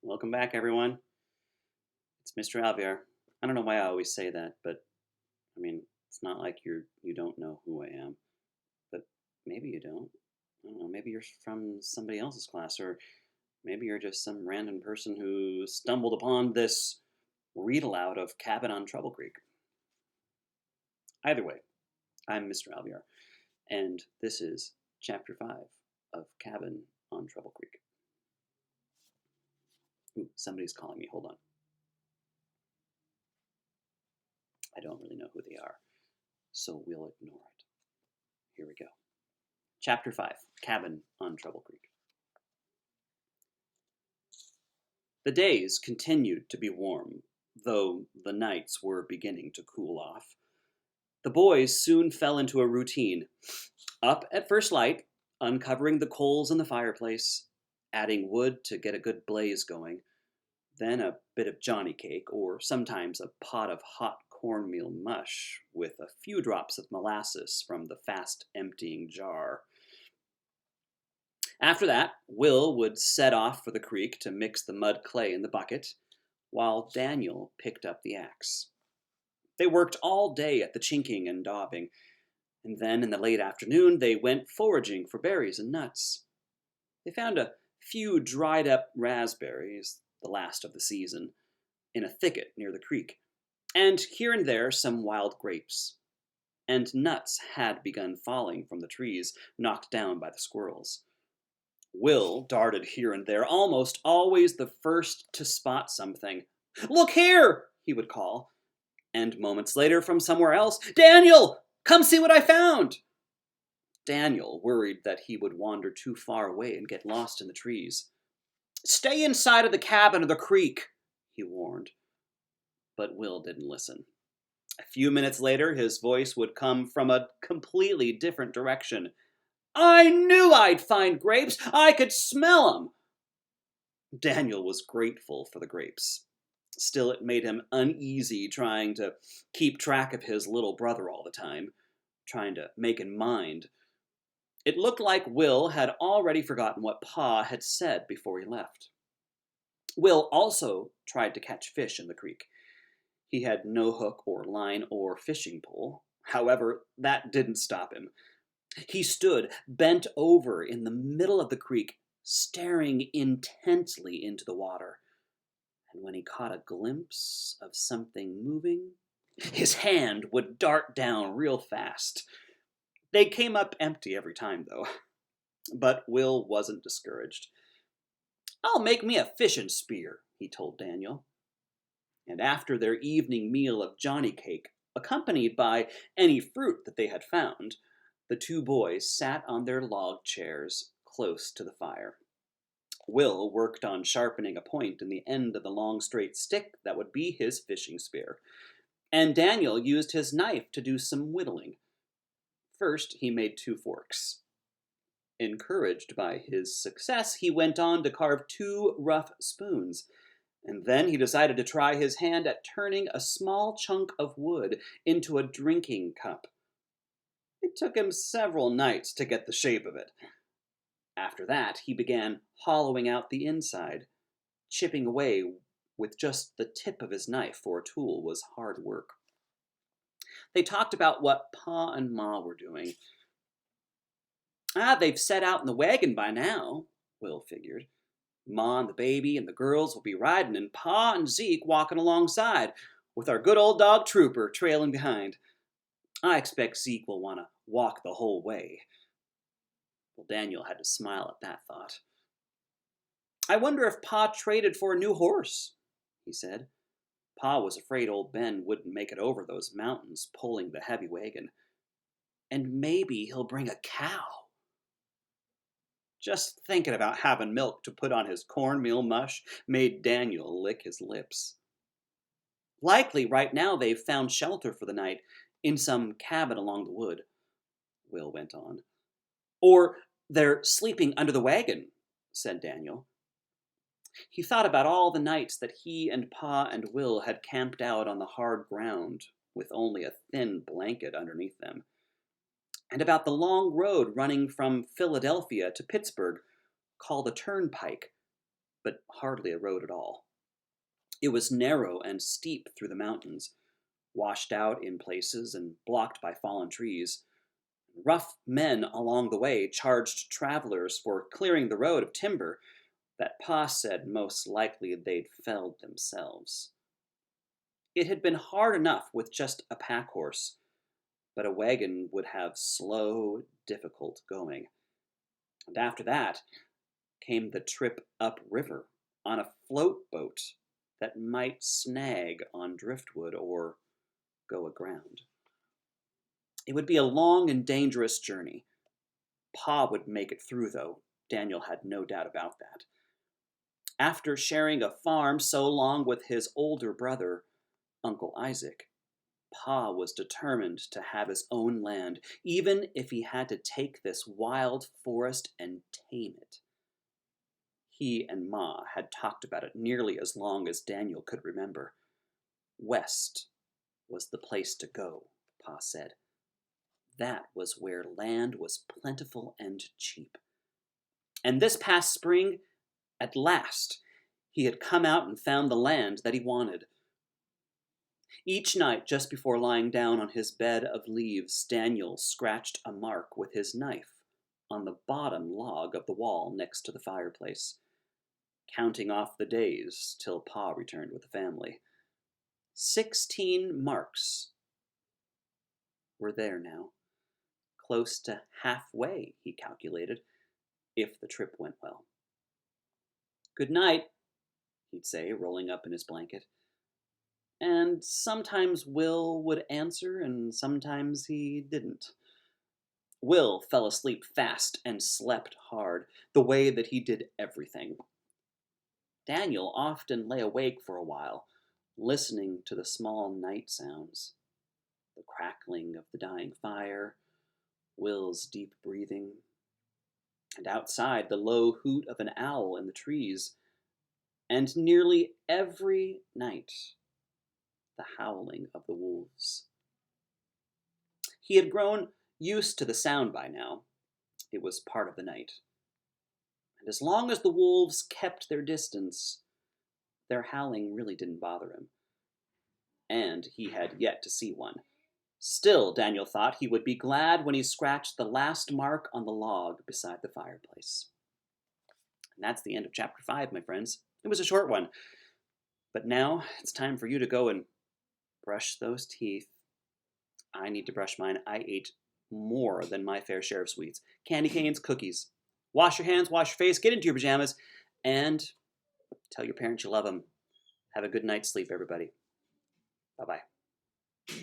Welcome back, everyone. It's Mr. Alviar. I don't know why I always say that, but I mean, it's not like you don't know who I am, but maybe you don't. I don't know. Maybe you're from somebody else's class, or maybe you're just some random person who stumbled upon this read aloud of Cabin on Trouble Creek. Either way, I'm Mr. Alviar, and this is Chapter 5 of Cabin on Trouble Creek. Ooh, somebody's calling me. Hold on. I don't really know who they are, so we'll ignore it. Here we go. Chapter 5, Cabin on Trouble Creek. The days continued to be warm, though the nights were beginning to cool off. The boys soon fell into a routine. Up at first light, uncovering the coals in the fireplace, adding wood to get a good blaze going, then a bit of johnny cake, or sometimes a pot of hot cornmeal mush with a few drops of molasses from the fast emptying jar. After that, Will would set off for the creek to mix the mud clay in the bucket, while Daniel picked up the axe. They worked all day at the chinking and daubing, and then in the late afternoon they went foraging for berries and nuts. They found a few dried up raspberries, the last of the season, in a thicket near the creek, and here and there some wild grapes. And nuts had begun falling from the trees, knocked down by the squirrels. Will darted here and there, almost always the first to spot something. "Look here!" he would call. And moments later, from somewhere else, "Daniel, come see what I found!" Daniel worried that he would wander too far away and get lost in the trees. "Stay inside of the cabin or the creek," he warned. But Will didn't listen. A few minutes later, his voice would come from a completely different direction. "I knew I'd find grapes! I could smell 'em!" Daniel was grateful for the grapes. Still, it made him uneasy trying to keep track of his little brother all the time, trying to make in mind. It looked like Will had already forgotten what Pa had said before he left. Will also tried to catch fish in the creek. He had no hook or line or fishing pole. However, that didn't stop him. He stood bent over in the middle of the creek, staring intently into the water. And when he caught a glimpse of something moving, his hand would dart down real fast. They came up empty every time, though. But Will wasn't discouraged. "I'll make me a fishing spear," he told Daniel. And after their evening meal of johnny cake, accompanied by any fruit that they had found, the two boys sat on their log chairs close to the fire. Will worked on sharpening a point in the end of the long straight stick that would be his fishing spear, and Daniel used his knife to do some whittling. First, he made 2 forks. Encouraged by his success, he went on to carve 2 rough spoons, and then he decided to try his hand at turning a small chunk of wood into a drinking cup. It took him several nights to get the shape of it. After that, he began hollowing out the inside, chipping away with just the tip of his knife, for a tool was hard work. They talked about what Pa and Ma were doing. They've set out in the wagon by now," Will figured. "Ma and the baby and the girls will be riding, and Pa and Zeke walking alongside, with our good old dog Trooper trailing behind. I expect Zeke will want to walk the whole way." Well, Daniel had to smile at that thought. "I wonder if Pa traded for a new horse," he said. Pa was afraid old Ben wouldn't make it over those mountains pulling the heavy wagon. "And maybe he'll bring a cow." Just thinking about having milk to put on his cornmeal mush made Daniel lick his lips. "Likely right now they've found shelter for the night in some cabin along the wood," Will went on. "Or they're sleeping under the wagon," said Daniel. He thought about all the nights that he and Pa and Will had camped out on the hard ground with only a thin blanket underneath them, and about the long road running from Philadelphia to Pittsburgh, called a turnpike, but hardly a road at all. It was narrow and steep through the mountains, washed out in places and blocked by fallen trees. Rough men along the way charged travelers for clearing the road of timber that Pa said most likely they'd felled themselves. It had been hard enough with just a pack horse, but a wagon would have slow, difficult going. And after that came the trip upriver on a float boat that might snag on driftwood or go aground. It would be a long and dangerous journey. Pa would make it through, though. Daniel had no doubt about that. After sharing a farm so long with his older brother, Uncle Isaac, Pa was determined to have his own land, even if he had to take this wild forest and tame it. He and Ma had talked about it nearly as long as Daniel could remember. West was the place to go, Pa said. That was where land was plentiful and cheap. And this past spring, at last, he had come out and found the land that he wanted. Each night, just before lying down on his bed of leaves, Daniel scratched a mark with his knife on the bottom log of the wall next to the fireplace, counting off the days till Pa returned with the family. 16 marks were there now. Close to halfway, he calculated, if the trip went well. "Good night," he'd say, rolling up in his blanket. And sometimes Will would answer, and sometimes he didn't. Will fell asleep fast and slept hard, the way that he did everything. Daniel often lay awake for a while, listening to the small night sounds, the crackling of the dying fire, Will's deep breathing, and outside the low hoot of an owl in the trees, and nearly every night the howling of the wolves. He had grown used to the sound by now. It was part of the night. And as long as the wolves kept their distance, their howling really didn't bother him. And he had yet to see one. Still, Daniel thought he would be glad when he scratched the last mark on the log beside the fireplace. And that's the end of chapter 5, my friends. It was a short one. But now it's time for you to go and brush those teeth. I need to brush mine. I ate more than my fair share of sweets. Candy canes, cookies. Wash your hands, wash your face, get into your pajamas, and tell your parents you love them. Have a good night's sleep, everybody. Bye-bye.